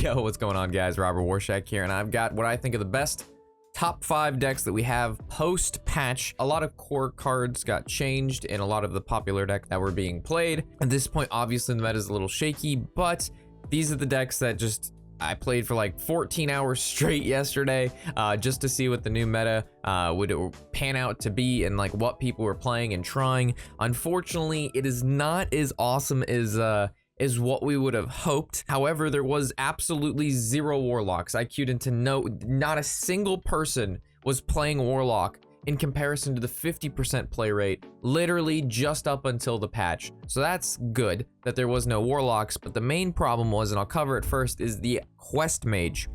Yo, what's going on, guys? Robert Warshak here, and I've got what I think are the best top 5 decks that we have post-patch. A lot of core cards got changed in a lot of the popular decks that were being played. At this point, obviously, the meta is a little shaky, but these are the decks that just I played for like 14 hours straight yesterday just to see what the new meta would pan out to be and like what people were playing and trying. Unfortunately, it is not as awesome as what we would have hoped. However, there was absolutely 0 Warlocks. I queued into not a single person was playing Warlock in comparison to the 50% play rate, literally just up until the patch. So that's good that there was no Warlocks, but the main problem was, and I'll cover it first, is the Quest Mage.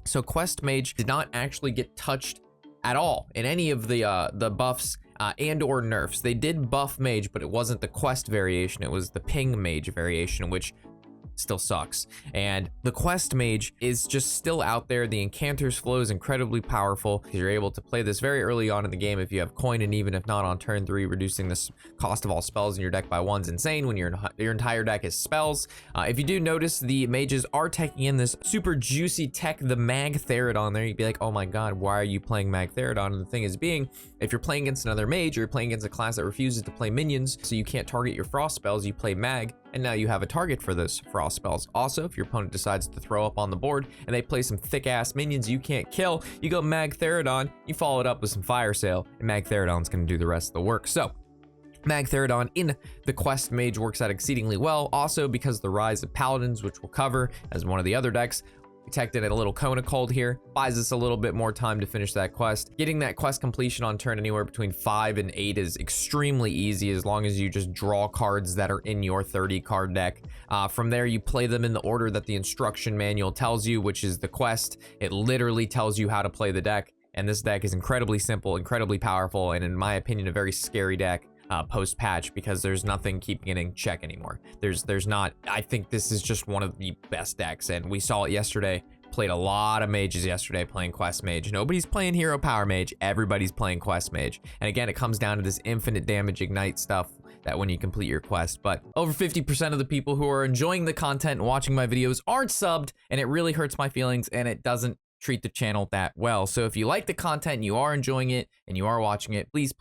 So Quest Mage did not actually get touched at all in any of the buffs and or nerfs. They did buff Mage, but it wasn't the Quest variation, it was the Ping Mage variation, which still sucks. And the Quest Mage is just still out there. The Incanter's flow is incredibly powerful because you're able to play this very early on in the game if you have coin, and even if not on turn 3, reducing this cost of all spells in your deck by 1 is insane when your entire deck is spells. If you do notice, the mages are taking in this super juicy tech, the Mag Theridon there. You'd be like, oh my god, why are you playing Mag Theridon? And the thing is being, if you're playing against another mage, or you're playing against a class that refuses to play minions, so you can't target your frost spells, you play Mag, and now you have a target for those frost spells. Also, if your opponent decides to throw up on the board and they play some thick ass minions you can't kill, you go Mag Theridon, you follow it up with some Fire Sale, and Mag Theridon's gonna do the rest of the work. So Mag Theridon in the Quest Mage works out exceedingly well. Also, because the rise of Paladins, which we'll cover as one of the other decks, protected at a little Kona Cold here, buys us a little bit more time to finish that quest. Getting that quest completion on turn anywhere between 5 and 8 is extremely easy, as long as you just draw cards that are in your 30 card deck. From there, you play them in the order that the instruction manual tells you, which is the quest. It literally tells you how to play the deck, and this deck is incredibly simple, incredibly powerful, and in my opinion, a very scary deck post patch, because there's nothing keeping it in check anymore. There's not. I think this is just one of the best decks, and we saw it yesterday. Played a lot of mages yesterday playing Quest Mage. Nobody's playing Hero Power Mage, everybody's playing Quest Mage. And again, it comes down to this infinite damage ignite stuff that when you complete your quest. But over 50% of the people who are enjoying the content and watching my videos aren't subbed, and it really hurts my feelings, and it doesn't treat the channel that well. So if you like the content and you are enjoying it and you are watching it, please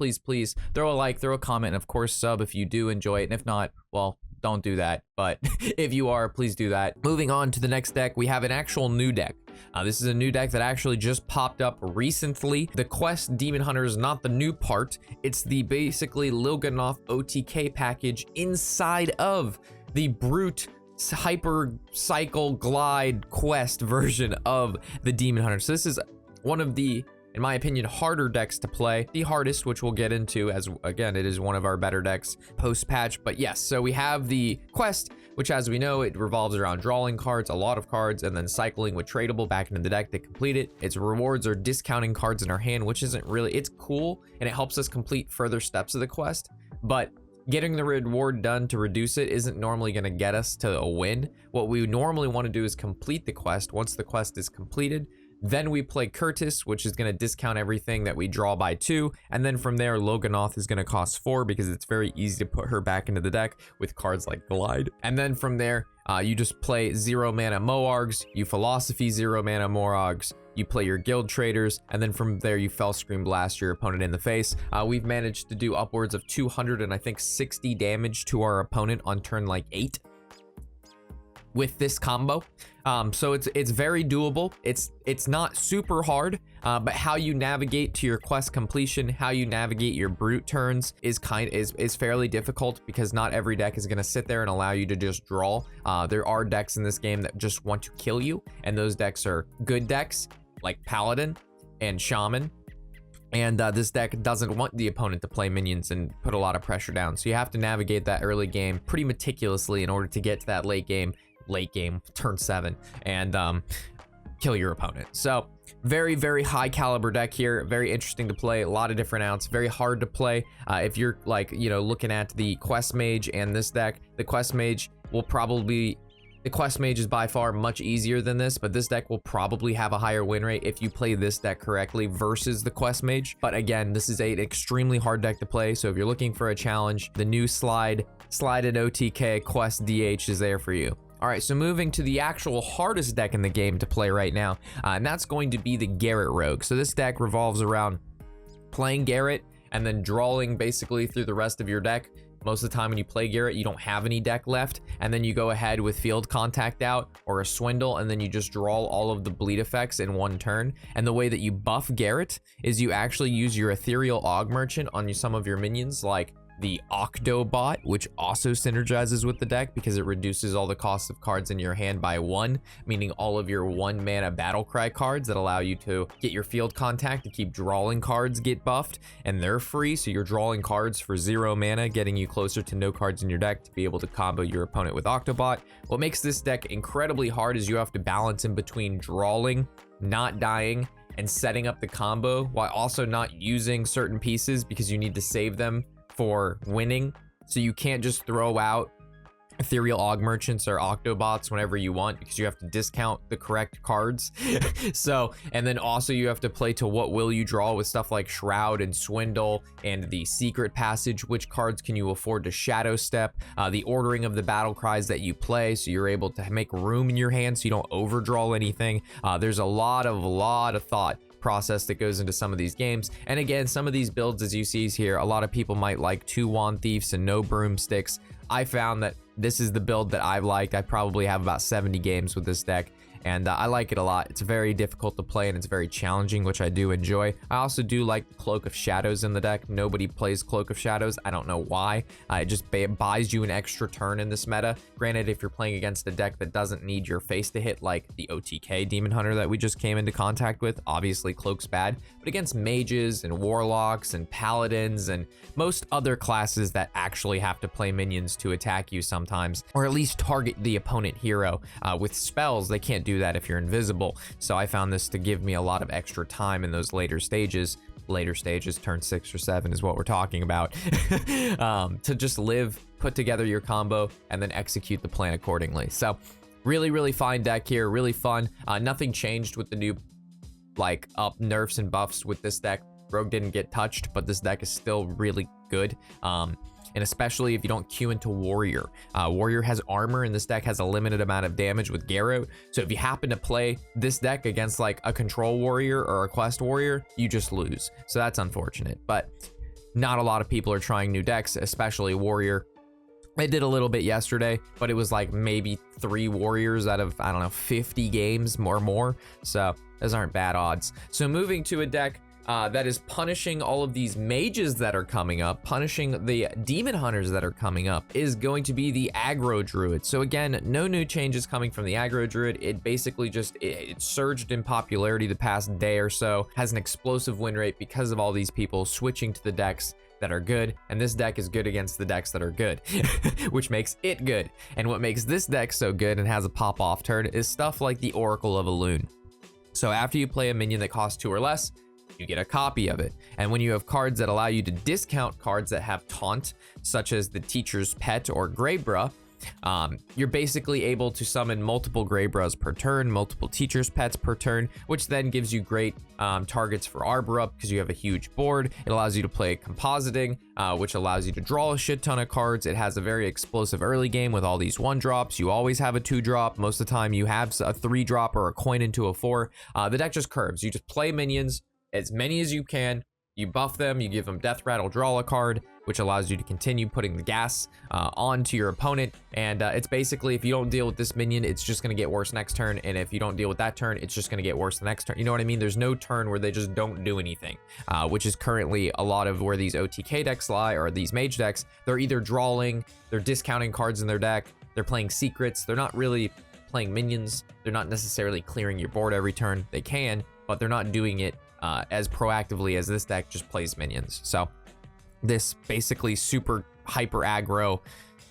throw a like, throw a comment, and of course sub if you do enjoy it. And if not, well, don't do that. But if you are, please do that. Moving on to the next deck, we have an actual new deck. This is a new deck that actually just popped up recently. The Quest Demon Hunter is not the new part. It's the basically Lilganoth OTK package inside of the Brute Hyper Cycle Glide Quest version of the Demon Hunter. So this is one of the, in my opinion, harder decks to play. The hardest, which we'll get into, as again, it is one of our better decks post-patch. But yes, so we have the Quest, which, as we know, it revolves around drawing cards, a lot of cards, and then cycling with tradable back into the deck to complete it. Its rewards are discounting cards in our hand, which isn't really, it's cool, and it helps us complete further steps of the quest, but getting the reward done to reduce it isn't normally going to get us to a win. What we normally want to do is complete the quest. Once the quest is completed, then we play Curtis, which is going to discount everything that we draw by 2. And then from there, Lilganoth is going to cost 4 because it's very easy to put her back into the deck with cards like Glide. And then from there, you just play 0 mana Moargs, you Philosophy 0 mana Moargs, you play your Guild Traders, and then from there you Fell Scream Blast your opponent in the face. We've managed to do upwards of 200 and I think 60 damage to our opponent on turn like 8 with this combo. So it's very doable. It's not super hard, but how you navigate to your quest completion, how you navigate your brute turns is fairly difficult, because not every deck is going to sit there and allow you to just draw. There are decks in this game that just want to kill you, and those decks are good decks like Paladin and Shaman. And this deck doesn't want the opponent to play minions and put a lot of pressure down. So you have to navigate that early game pretty meticulously in order to get to that late game, turn 7, and kill your opponent. So very, very high caliber deck here. Very interesting to play. A lot of different outs. Very hard to play. If you're like, you know, looking at the Quest Mage and this deck, the Quest Mage will probably... The Quest Mage is by far much easier than this, but this deck will probably have a higher win rate if you play this deck correctly versus the Quest Mage. But again, this is an extremely hard deck to play, so if you're looking for a challenge, the new slide at OTK Quest DH is there for you. All right, so moving to the actual hardest deck in the game to play right now, and that's going to be the Garrett Rogue. So this deck revolves around playing Garrett and then drawing basically through the rest of your deck. Most of the time when you play Garrett, you don't have any deck left, and then you go ahead with Field Contact out or a Swindle, and then you just draw all of the bleed effects in one turn. And the way that you buff Garrett is you actually use your Ethereal Aug Merchant on some of your minions, like the Octobot, which also synergizes with the deck because it reduces all the cost of cards in your hand by 1, meaning all of your 1-mana Battlecry cards that allow you to get your Field Contact to keep drawing cards get buffed, and they're free, so you're drawing cards for 0 mana, getting you closer to no cards in your deck to be able to combo your opponent with Octobot. What makes this deck incredibly hard is you have to balance in between drawing, not dying, and setting up the combo while also not using certain pieces because you need to save them for winning. So you can't just throw out Ethereal Aug Merchants or Octobots whenever you want because you have to discount the correct cards. So, and then also you have to play to what will you draw with stuff like Shroud and Swindle and the Secret Passage. Which cards can you afford to Shadow Step? The ordering of the battle cries that you play, so you're able to make room in your hand so you don't overdraw anything. There's a lot of thought process that goes into some of these games. And again, some of these builds, as you see here, a lot of people might like 2 Wand Thieves and no Broomsticks. I found that this is the build that I've liked. I probably have about 70 games with this deck, and I like it a lot. It's very difficult to play and it's very challenging, which I do enjoy. I also do like Cloak of Shadows in the deck. Nobody plays Cloak of Shadows. I don't know why. It just buys you an extra turn in this meta. Granted, if you're playing against a deck that doesn't need your face to hit, like the OTK Demon Hunter that we just came into contact with, obviously Cloak's bad. But against mages and warlocks and paladins and most other classes that actually have to play minions to attack you sometimes, or at least target the opponent hero with spells, they can't do that if you're invisible. So I found this to give me a lot of extra time in those later stages, turn 6 or 7 is what we're talking about, to just live, put together your combo, and then execute the plan accordingly. So really fine deck here, really fun. Nothing changed with the new up nerfs and buffs with this deck. Rogue didn't get touched, but this deck is still really good. And especially if you don't queue into Warrior. Warrior has armor, and this deck has a limited amount of damage with Garrote. So if you happen to play this deck against like a Control Warrior or a Quest Warrior, you just lose. So that's unfortunate, but not a lot of people are trying new decks, especially Warrior. I did a little bit yesterday, but it was like maybe 3 Warriors out of, I don't know, 50 games or more. So those aren't bad odds. So moving to a deck that is punishing all of these mages that are coming up, punishing the demon hunters that are coming up, is going to be the Aggro Druid. So again, no new changes coming from the Aggro Druid. It basically just, it surged in popularity the past day or so, has an explosive win rate because of all these people switching to the decks that are good, and this deck is good against the decks that are good, which makes it good. And what makes this deck so good and has a pop-off turn is stuff like the Oracle of Elune. So after you play a minion that costs 2 or less, you get a copy of it. And when you have cards that allow you to discount cards that have taunt, such as the Teacher's Pet or Greybra, you're basically able to summon multiple Greybras per turn, multiple Teacher's Pets per turn, which then gives you great targets for Arbor Up because you have a huge board. It allows you to play Compositing, which allows you to draw a shit ton of cards. It has a very explosive early game with all these 1-drops. You always have a 2-drop. Most of the time you have a 3-drop or a coin into a 4. The deck just curves. You just play minions, as many as you can, you buff them, you give them Death Rattle, draw a card, which allows you to continue putting the gas onto your opponent. And it's basically, if you don't deal with this minion, it's just going to get worse next turn. And if you don't deal with that turn, it's just going to get worse the next turn. You know what I mean? There's no turn where they just don't do anything, which is currently a lot of where these OTK decks lie, or these mage decks. They're either drawing, they're discounting cards in their deck, they're playing secrets, they're not really playing minions, they're not necessarily clearing your board every turn. They can, but they're not doing it as proactively as this deck just plays minions. So this basically super hyper aggro,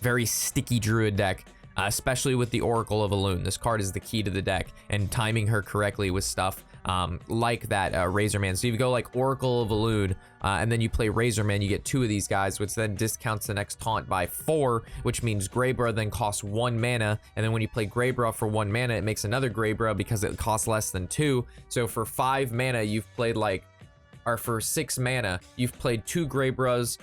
very sticky druid deck, especially with the Oracle of Elune. This card is the key to the deck, and timing her correctly with stuff like that Razorman. So you go like Oracle of Elune, and then you play Razorman, you get 2 of these guys, which then discounts the next taunt by 4, which means Greybra then costs 1 mana, and then when you play Greybra for 1 mana, it makes another Greybra because it costs less than 2. So for 5 mana, you've played like, or for 6 mana, you've played 2 Greybras,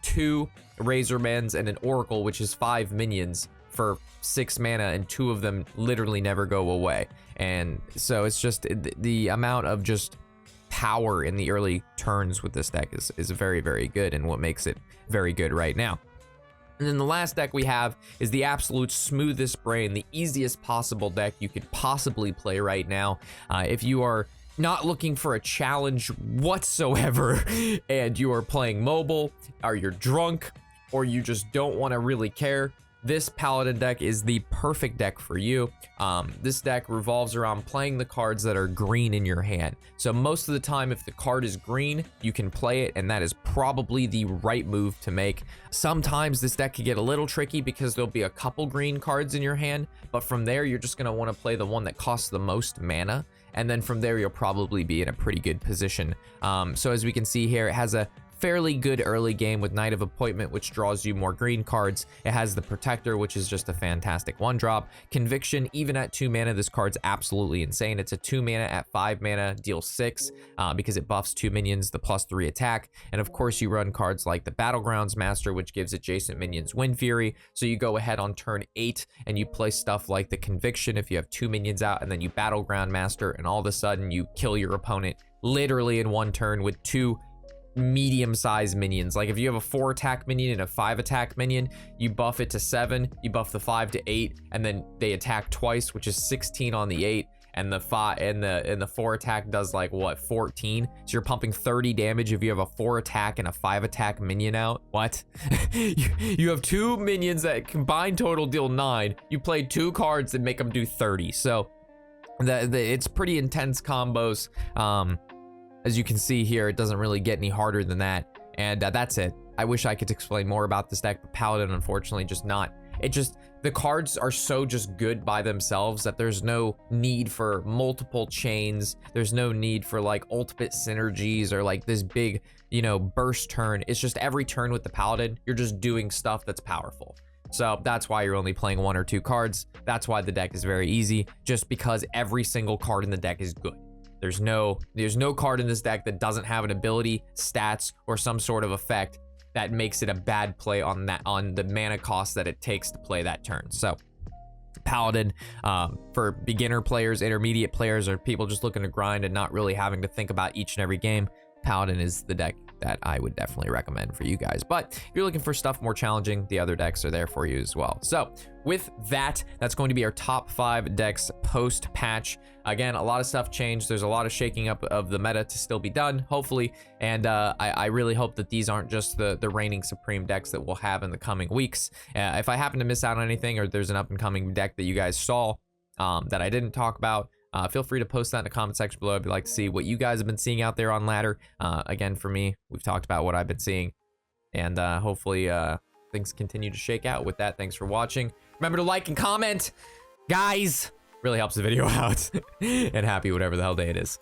2 Razormans, and an Oracle, which is 5 minions for 6 mana, and 2 of them literally never go away. And so it's just the amount of just power in the early turns with this deck is very, very good, and what makes it very good right now. And then the last deck we have is the absolute smoothest brain, the easiest possible deck you could possibly play right now. If you are not looking for a challenge whatsoever and you are playing mobile, or you're drunk, or you just don't want to really care, this Paladin deck is the perfect deck for you. This deck revolves around playing the cards that are green in your hand. So most of the time, if the card is green, you can play it, and that is probably the right move to make. Sometimes this deck can get a little tricky because there'll be a couple green cards in your hand, but from there, you're just gonna wanna play the one that costs the most mana, and then from there, you'll probably be in a pretty good position. So as we can see here, it has a fairly good early game with Knight of Appointment, which draws you more green cards. It has the Protector, which is just a fantastic 1-drop. Conviction, even at 2 mana, this card's absolutely insane. It's a 2 mana at 5 mana, deal 6, because it buffs 2 minions, the +3 attack. And of course, you run cards like the Battlegrounds Master, which gives adjacent minions Wind Fury. So you go ahead on turn 8 and you play stuff like the Conviction if you have 2 minions out, and then you Battleground Master, and all of a sudden you kill your opponent literally in 1 turn with 2 medium-sized minions. Like if you have a 4 attack minion and a 5 attack minion, you buff it to 7, you buff the 5 to 8, and then they attack twice, which is 16 on the 8, and the 5 and the 4 attack does like what, 14? So you're pumping 30 damage if you have a 4 attack and a 5 attack minion out. What? you have 2 minions that combined total deal 9. You play 2 cards that make them do 30. So it's pretty intense combos. As you can see here, it doesn't really get any harder than that. And that's it. I wish I could explain more about this deck, but Paladin, unfortunately, just not. The cards are so just good by themselves that there's no need for multiple chains. There's no need for like ultimate synergies or like this big, burst turn. It's just every turn with the Paladin, you're just doing stuff that's powerful. So that's why you're only playing 1 or 2 cards. That's why the deck is very easy, just because every single card in the deck is good. There's no card in this deck that doesn't have an ability, stats, or some sort of effect that makes it a bad play on the mana cost that it takes to play that turn. So Paladin, for beginner players, intermediate players, or people just looking to grind and not really having to think about each and every game, Paladin is the deck that I would definitely recommend for you guys. But if you're looking for stuff more challenging, the other decks are there for you as well. So with that, that's going to be our top 5 decks post patch. Again, a lot of stuff changed. There's a lot of shaking up of the meta to still be done, hopefully. And I really hope that these aren't just the reigning supreme decks that we'll have in the coming weeks. If I happen to miss out on anything, or there's an up and coming deck that you guys saw that I didn't talk about, feel free to post that in the comment section below. I'd like to see what you guys have been seeing out there on ladder. Again, for me, we've talked about what I've been seeing, and hopefully things continue to shake out. With that, thanks for watching. Remember to like and comment, guys. Really helps the video out. And happy whatever the hell day it is.